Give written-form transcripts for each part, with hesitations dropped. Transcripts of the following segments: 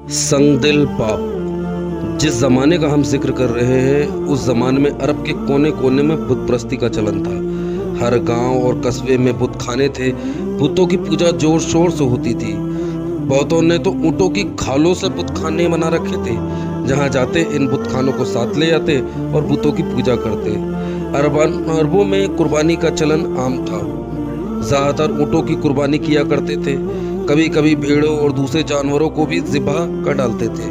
संगदिल बाप। जिस ज़माने का हम जिक्र कर रहे हैं उस ज़माने में अरब के कोने कोने में बुत परस्ती का चलन था। हर गांव और कस्बे में बुत खाने थे। बुतों की पूजा जोर शोर से होती थी। बहुतों ने तो ऊँटों की खालों से बुत खाने बना रखे थे। जहां जाते इन बुत खानों को साथ ले जाते और बुतों की पूजा करते। अरबों में कुर्बानी का चलन आम था। ज़्यादातर ऊँटों की कुर्बानी किया करते थे। कभी कभी भेड़ों और दूसरे जानवरों को भी ज़िबा कर डालते थे।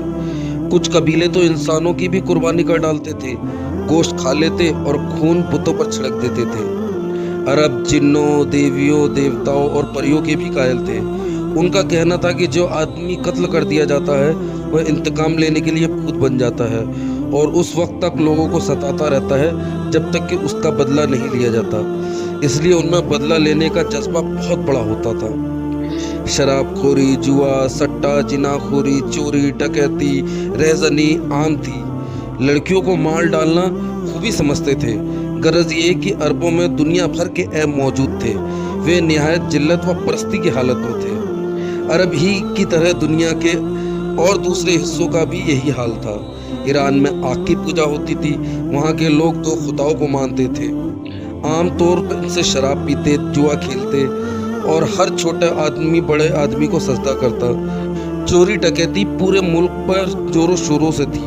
कुछ कबीले तो इंसानों की भी कुर्बानी कर डालते थे। गोश्त खा लेते और खून बुतों पर छिड़क देते थे। अरब जिन्नों, देवियों, देवताओं और परियों के भी कायल थे। उनका कहना था कि जो आदमी कत्ल कर दिया जाता है वह इंतकाम लेने के लिए भूत बन जाता है और उस वक्त तक लोगों को सताता रहता है जब तक कि उसका बदला नहीं लिया जाता। इसलिए उनमें बदला लेने का जज्बा बहुत बड़ा होता था। शराबखोरी, जुआ, सट्टा, जिनाखोरी, चोरी, डकैती, रेज़नी आम थी। लड़कियों को मार डालना खूबी समझते थे। गरज ये कि अरबों में दुनिया भर के ऐब मौजूद थे। वे निहायत जिल्लत व परस्ती की हालत में थे। अरब ही की तरह दुनिया के और दूसरे हिस्सों का भी यही हाल था। ईरान में आग की पूजा होती थी। वहाँ के लोग दो खुदाओं को मानते थे। आम तौर पर इनसे शराब पीते, जुआ खेलते और हर छोटा आदमी बड़े आदमी को सजदा करता। चोरी डकैती पूरे मुल्क पर जोरों शोरों से थी।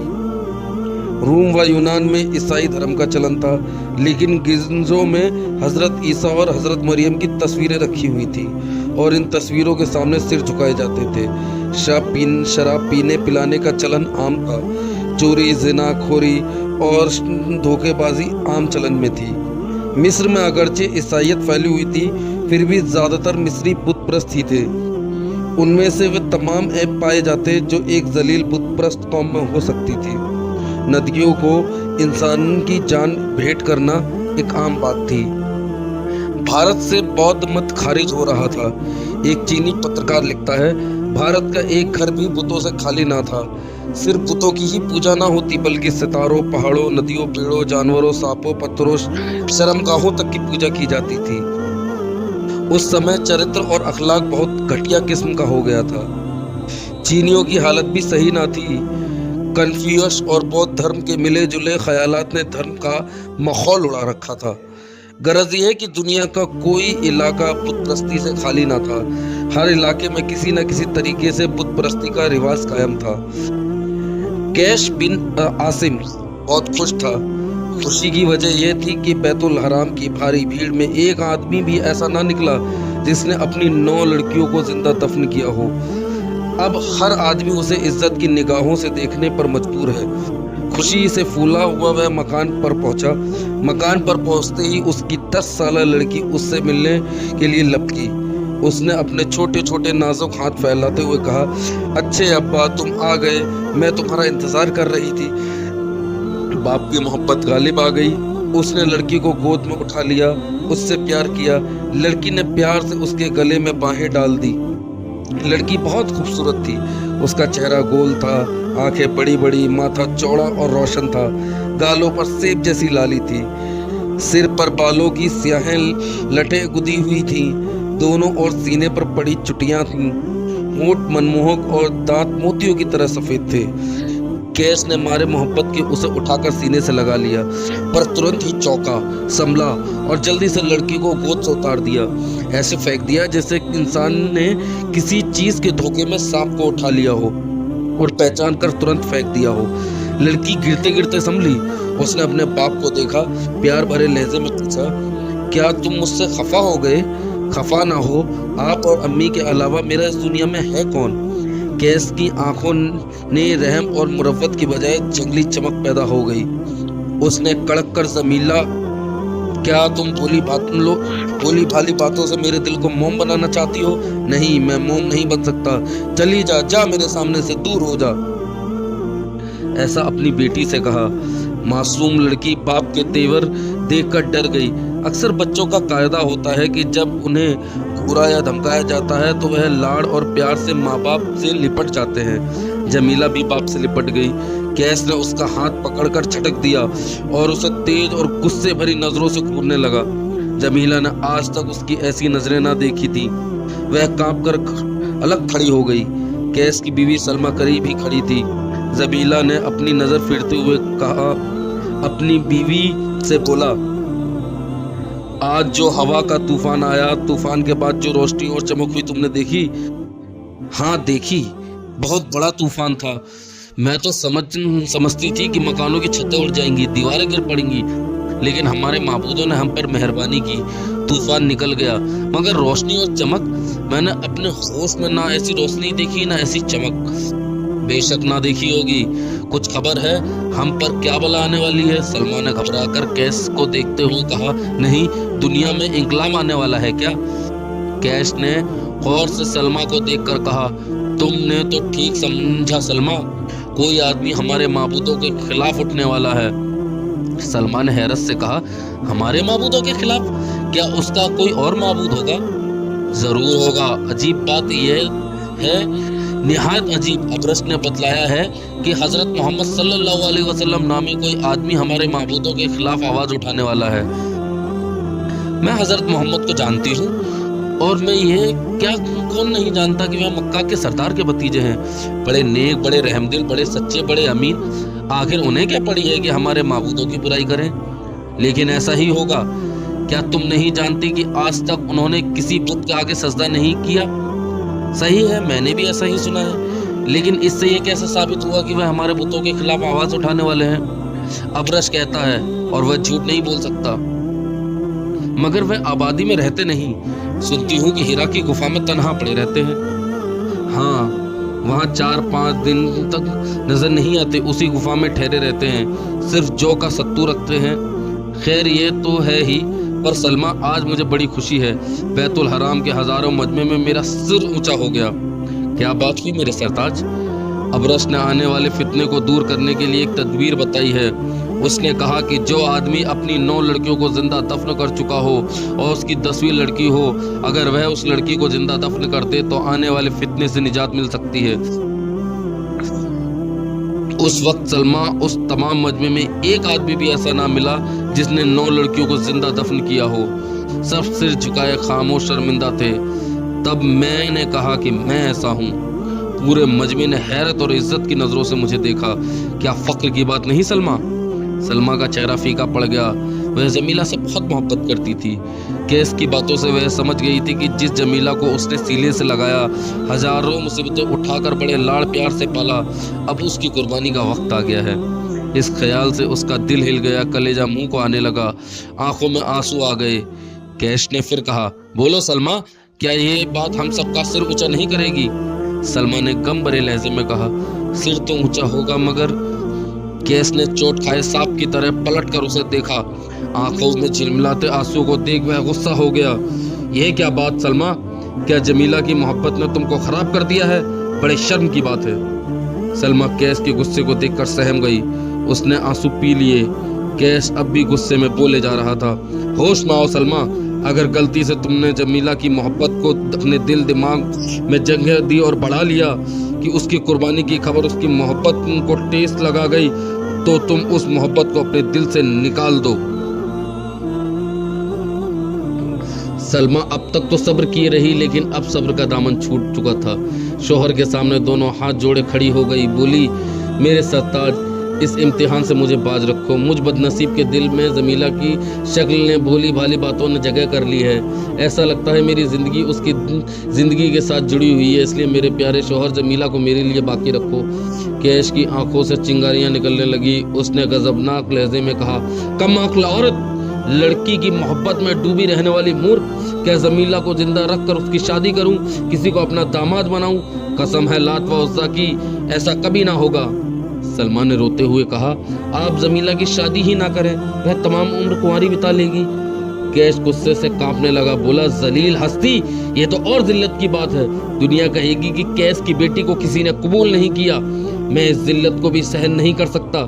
रूम व यूनान में ईसाई धर्म का चलन था, लेकिन गिरजों में हजरत ईसा और हजरत मरियम की तस्वीरें रखी हुई थी और इन तस्वीरों के सामने सिर झुकाए जाते थे। शराब पीने पिलाने का चलन आम था। चोरी, जिनाखोरी और धोखेबाजी आम चलन में थी। मिस्र में अगरचे ईसाइयत फैली हुई थी, फिर भी ज्यादातर मिस्री बुत परस्त ही थे। उनमें से वे तमाम ऐब पाए जाते जो एक जलील बुत परस्त कौम में हो सकती थी। नदियों को इंसान की जान भेंट करना एक आम बात थी। भारत से बौद्ध मत खारिज हो रहा था। एक चीनी पत्रकार लिखता है, भारत का एक घर भी बुतों से खाली ना था। सिर्फ बुतों की ही पूजा ना होती, बल्कि सितारों, पहाड़ों, नदियों, पेड़ों, जानवरों, सांपों, पत्थरों, शर्मगाहों तक की पूजा की जाती थी। उस समय चरित्र और अखलाक बहुत घटिया किस्म का हो गया था। चीनियों की हालत भी सही ना थी। कन्फ्यूशियस और बौद्ध धर्म के मिले जुले ख्यालात ने धर्म का माहौल उड़ा रखा था। गरज यह है कि दुनिया का कोई इलाका बुत परस्ती से खाली ना था। हर इलाके में किसी न किसी तरीके से बुत परस्ती का रिवाज कायम था। कैश बिन आसिम बहुत खुश था। खुशी की वजह यह थी कि बैतुल हराम की भारी भीड़ में एक आदमी भी ऐसा ना निकला जिसने अपनी 9 लड़कियों को जिंदा दफन किया हो। अब हर आदमी उसे इज्जत की निगाहों से देखने पर मजबूर है। खुशी से फूला हुआ वह मकान पर पहुंचा। मकान पर पहुंचते ही उसकी 10 साल लड़की उससे मिलने के लिए लपकी। उसने अपने छोटे छोटे नाजुक हाथ फैलाते हुए कहा, अच्छे अब्बा, तुम आ गए, मैं तुम्हारा इंतजार कर रही थी। बाप की मोहब्बत गालिब आ गई। उसने लड़की को गोद में उठा लिया, उससे प्यार किया। लड़की ने प्यार से उसके गले में बाहें डाल दी। लड़की बहुत खूबसूरत थी। उसका चेहरा गोल था, आंखें बड़ी बड़ी, माथा चौड़ा और रोशन था। गालों पर सेब जैसी लाली थी। सिर पर बालों की स्याहें लटें गुदी हुई थी। दोनों और सीने पर पड़ी चुटियां थीं। होंठ मनमोहक और दांत मोतियों की तरह सफेद थे। कैश ने मारे मोहब्बत के उसे उठाकर सीने से लगा लिया, पर तुरंत ही चौंका, संभला और जल्दी से लड़की को गोद से उतार दिया। ऐसे फेंक दिया जैसे इंसान ने किसी चीज के धोखे में सांप को उठा लिया हो और पहचान कर तुरंत फेंक दिया हो। लड़की गिरते गिरते संभली। उसने अपने बाप को देखा, प्यार भरे लहजे में पूछा, क्या तुम मुझसे खफा हो गए? खफा ना हो, आप और अम्मी के अलावा मेरा इस दुनिया में है कौन? कैस की आंखों ने रहम और मुरव्वत की बजाय जंगली चमक पैदा हो गई। उसने कड़क कर जमीला, क्या तुम भोली भाली बातों से मेरे दिल को मोम बनाना चाहती हो? नहीं, मैं मोम नहीं बन सकता। चली जा, जा मेरे सामने से दूर हो जा। ऐसा अपनी बेटी से कहा। मासूम लड़की बाप के तेवर देखकर डर गई। अक्सर बच्चों का कायदा होता है कि जब उन्हें घूरा या धमकाया जाता है तो वह लाड़ और प्यार से माँ बाप से लिपट जाते हैं। जमीला भी बाप से लिपट गई। कैस ने उसका हाथ पकड़कर झटक दिया और उसे तेज और गुस्से भरी नजरों से घूरने लगा। जमीला ने आज तक उसकी ऐसी नजरें ना देखी थी। वह कांप कर अलग खड़ी हो गई। कैस की बीवी सलमा करीब ही खड़ी थी। जमीला ने अपनी नजर फिरते हुए कहा, अपनी बीवी से बोला, आज जो हवा का तूफान आया, तूफान के बाद जो रोशनी और चमक हुई तुमने देखी? हाँ देखी, बहुत बड़ा तूफान था। मैं तो समझती थी कि मकानों की छतें उड़ जाएंगी, दीवारें गिर पड़ेंगी, लेकिन हमारे माबूदों ने हम पर मेहरबानी की, तूफान निकल गया। मगर रोशनी और चमक, मैंने अपने होश में ना ऐसी रोशनी देखी ना ऐसी चमक। बेशक ना देखी होगी, कुछ खबर है हम पर क्या बला आने वाली है? सलमा ने घबराकर कैश को देखते हुए कहा, नहीं, दुनिया में इंकलाब आने वाला है क्या? कैश ने गौर से सलमा को देखकर कहा, तुमने तो ठीक समझा सलमा, कोई आदमी हमारे माबूदों के खिलाफ उठने वाला है। सलमा ने हैरत से कहा, हमारे माबूदों के खिलाफ? क्या उसका कोई और माबूद होगा? जरूर होगा। अजीब बात यह है, निहायत अजीब, अबरस ने बतलाया है कि हजरत मोहम्मद सल्लल्लाहु अलैहि वसल्लम नामी कोई आदमी हमारे माबूदों के खिलाफ आवाज उठाने वाला है। मैं हजरत मोहम्मद को जानती हूँ, और मैं ये क्या कौन नहीं जानता कि वह मक्का के सरदार के भतीजे हैं। बड़े नेक, बड़े रहमदिल, बड़े सच्चे, बड़े अमीन। आखिर उन्हें क्या पड़ी है कि हमारे माबूदों की बुराई करें? लेकिन ऐसा ही होगा। क्या तुम नहीं जानती कि आज तक उन्होंने किसी बुत के आगे सजदा नहीं किया? सही है, मैंने भी ऐसा ही सुना है, लेकिन इससे ये कैसे साबित हुआ कि वह हमारे बुतों के खिलाफ आवाज उठाने वाले हैं? अबरश कहता है, और वह झूठ नहीं बोल सकता। मगर वह आबादी में रहते नहीं। सुनती हूँ कि हिरा की गुफा में तन्हा पड़े रहते हैं। हाँ, वहाँ 4-5 दिन तक नजर नहीं आते, उसी गुफा में ठहरे रहते हैं, सिर्फ जौ का सत्तू रखते हैं। खैर ये तो है ही, पर सलमा, आज मुझे बड़ी खुशी है। बैतुल हराम के हजारों मजमे में मेरा सिर ऊंचा हो गया। क्या बात हुई मेरे सरताज? अबरस ने आने वाले फितने को दूर करने के लिए एक तदबीर बताई है। उसने कहा कि जो आदमी अपनी 9 लड़कियों को जिंदा दफन कर चुका हो और उसकी 10वीं लड़की हो, अगर वह उस लड़की को जिंदा दफन कर दे तो आने वाले फितने से निजात मिल सकती है। उस वक्त सलमा, उस तमाम मजमे में एक आदमी भी ऐसा ना मिला जिसने 9 लड़कियों को जिंदा दफन किया हो। सब सिर झुकाए खामोश शर्मिंदा थे। तब मैंने कहा कि मैं ऐसा हूँ। पूरे मजमे ने हैरत और इज्जत की नजरों से मुझे देखा। क्या फक्र की बात नहीं सलमा? सलमा का चेहरा फीका पड़ गया। वह जमीला से बहुत मोहब्बत करती थी। कैस की बातों से वह समझ गई थी कि जिस जमीला को उसने सीने से लगाया, हजारों मुसीबतें उठाकर बड़े लाड़ प्यार से पाला, अब उसकी कुर्बानी का वक्त आ गया है। इस ख्याल से उसका दिल हिल गया, कलेजा मुंह को आने लगा, आंखों में आंसू आ गए। कैश ने फिर कहा, बोलो सलमा, क्या ये बात हम सबका सिर ऊंचा नहीं करेगी? सलमा ने गम भरे लहजे में कहा, सिर तो ऊंचा होगा, मगर कैस ने चोट खाए सांप की तरह पलट कर उसे देखा। आंखों में झिलमिलाते आंसू को देख वह गुस्सा हो गया। यह क्या बात सलमा? क्या जमीला की मोहब्बत ने तुमको खराब कर दिया है? बड़े शर्म की बात है। सलमा कैस के गुस्से को देखकर सहम गई। उसने आंसू पी लिए। कैस अब भी गुस्से में बोले जा रहा था, होश में आओ सलमा, अगर गलती से तुमने जमीला की मोहब्बत को अपने दिल दिमाग में जगह दी और बढ़ा लिया कि उसकी कुर्बानी की खबर उसकी मोहब्बत को ठेस लगा गई, तो तुम उस मोहब्बत को अपने दिल से निकाल दो। सलमा अब तक तो सब्र किए रही, लेकिन अब सब्र का दामन छूट चुका था। शोहर के सामने दोनों हाथ जोड़े खड़ी हो गई। बोली, मेरे सरताज, इस इम्तिहान से मुझे बाज रखो। मुझ बदनसीब के दिल में जमीला की शक्ल ने, भोली भाली बातों ने जगह कर ली है। ऐसा लगता है मेरी जिंदगी उसकी जिंदगी के साथ जुड़ी हुई है, इसलिए मेरे प्यारे शोहर, जमीला को मेरे लिए बाकी रखो। कैश की आंखों से चिंगारियां निकलने लगी। उसने गजबनाक लहजे में कहा, कम अक्ल औरत, लड़की की मोहब्बत में डूबी रहने वाली मूर्ख, क्या जमीला को जिंदा रखकर उसकी शादी करूं, किसी को अपना दामाद बनाऊं? कसम है लात व उज़्ज़ा की, ऐसा कभी ना होगा। सलमान ने रोते हुए कहा, आप जमीला की शादी ही ना करें, वह तमाम उम्र कुंवारी बिता लेगी। कैश गुस्से से कांपने लगा। बोला, जलील हस्ती, ये तो और जिल्लत की बात है। दुनिया कहेगी कि कैश की बेटी को किसी ने कबूल नहीं किया। मैं इस जिल्लत को भी सहन नहीं कर सकता।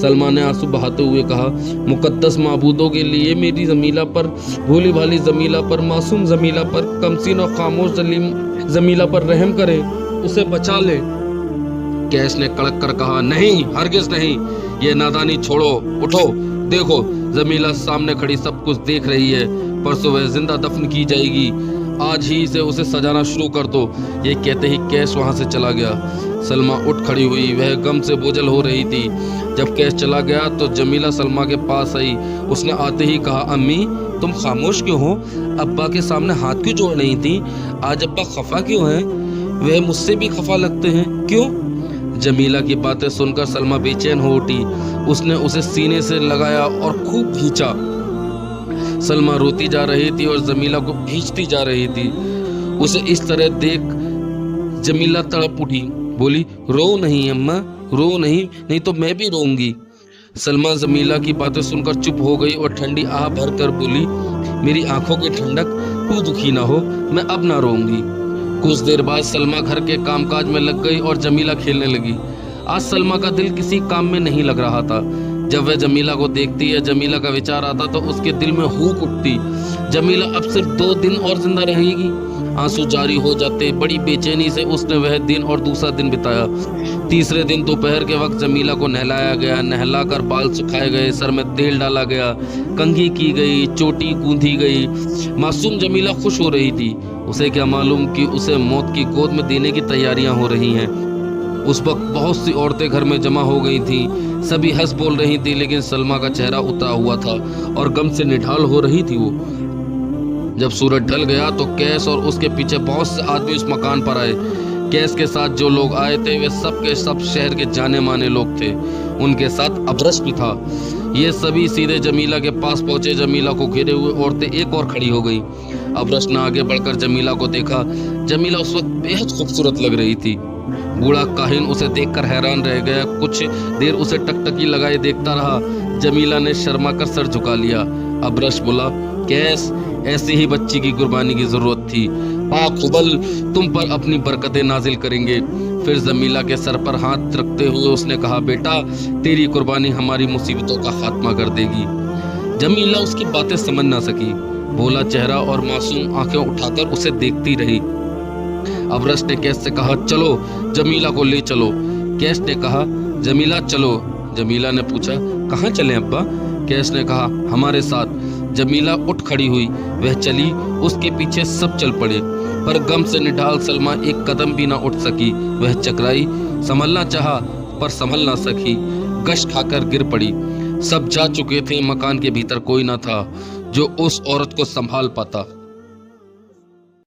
सलमान ने आंसू बहाते हुए कहा, मुकद्दस माबूदों के लिए मेरी जमीला पर, भोली भाली जमीला पर, मासूम जमीला पर, कमसीन और खामोश जमीला पर रहम करें, उसे बचा ले। कैश ने कड़क कर कहा, नहीं, हरगिज नहीं, ये नादानी छोड़ो, उठो, देखो जमीला सामने खड़ी सब कुछ देख रही है। परसों वह जिंदा दफन की जाएगी। आज ही से उसे सजाना शुरू कर दो। ये कहते ही कैश वहां से चला गया। सलमा उठ खड़ी हुई, वह गम से बोझल हो रही थी। जब कैश चला गया तो जमीला सलमा के पास आई। उसने आते ही कहा, अम्मी तुम खामोश क्यों हो? अब्बा के सामने हाथ क्यों जोड़ रही थी? आज अब्बा खफा क्यों हैं? वह मुझसे भी खफा लगते हैं, क्यों? जमीला की बातें सुनकर सलमा बेचैन हो उठी। उसने उसे सीने से लगाया और खूब खींचा। सलमा रोती जा रही थी और जमीला को खींचती जा रही थी। उसे इस तरह देख जमीला तड़प उठी, बोली, रो नहीं अम्मा, रो नहीं, नहीं तो मैं भी रोऊंगी। सलमा जमीला की बातें सुनकर चुप हो गई और ठंडी आह भरकर बोली, मेरी आंखों की ठंडक, तू दुखी ना हो, मैं अब ना रोऊंगी। कुछ देर बाद सलमा घर के कामकाज में लग गई और जमीला खेलने लगी। आज सलमा का दिल किसी काम में नहीं लग रहा था। जब वह जमीला को देखती या जमीला का विचार आता तो उसके दिल में हूक उठती, जमीला अब सिर्फ 2 दिन और जिंदा रहेगी। आंसू जारी हो जाते। बड़ी बेचैनी से उसने वह दिन और दूसरा दिन बिताया। तीसरे दिन दोपहर के वक्त जमीला को नहलाया गया, नहलाकर बाल सुखाए गए, सर में तेल डाला गया, कंघी की गई, चोटी गूंथी गई। मासूम जमीला खुश हो रही थी। उसे क्या मालूम कि उसे मौत की गोद में देने की तैयारियां हो रही हैं। उस वक्त बहुत सी औरतें घर में जमा हो गई थीं। सभी हंस बोल रही थी, लेकिन सलमा का चेहरा उतरा हुआ था और गम से निढाल हो रही थी वो। जब सूरज ढल गया तो कैस और उसके पीछे बहुत से आदमी उस मकान पर आए। कैस के साथ जो लोग आए थे वे सब के सब शहर के जाने माने लोग थे। उनके साथ अबरश भी था। ये सभी सीधे जमीला के पास पहुंचे। जमीला को घेरे हुए औरतें एक और खड़ी हो गई। अबरश ने आगे बढ़कर जमीला को देखा। जमीला उस वक्त बेहद खूबसूरत लग रही थी। बूढ़ा काहिन उसे देखकर हैरान रह गया। कुछ देर उसे टकटकी लगाए देखता रहा। जमीला ने शर्मा कर सर झुका लिया। अबरश बोला, कैस, ऐसी ही बच्ची की कुर्बानी की जरूरत थी। पाक खुबल तुम पर अपनी बरकतें नाजिल करेंगे। फिर जमीला के सर पर हाथ रखते हुए उसने कहा, बेटा, तेरी कुर्बानी हमारी मुसीबतों का खात्मा कर देगी। जमीला उसकी बातें समझ ना सकी। भोला चेहरा और मासूम आंखें उठाकर उसे देखती रही। अबरश ने कैस से कहा, चलो जमीला को ले चलो। कैस ने कहा, जमीला चलो। जमीला ने पूछा, कहाँ चलें अब्बा? कैस ने कहा, हमारे साथ। जमीला उठ खड़ी हुई। वह चली। उसके पीछे सब चल पड़े, पर गम से निढाल सलमा एक कदम भी ना उठ सकी। वह चकराई, संभलना चाहा पर संभल ना सकी। गश खाकर गिर पड़ी। सब जा चुके थे। मकान के भीतर कोई ना था जो उस औरत को संभाल पाता।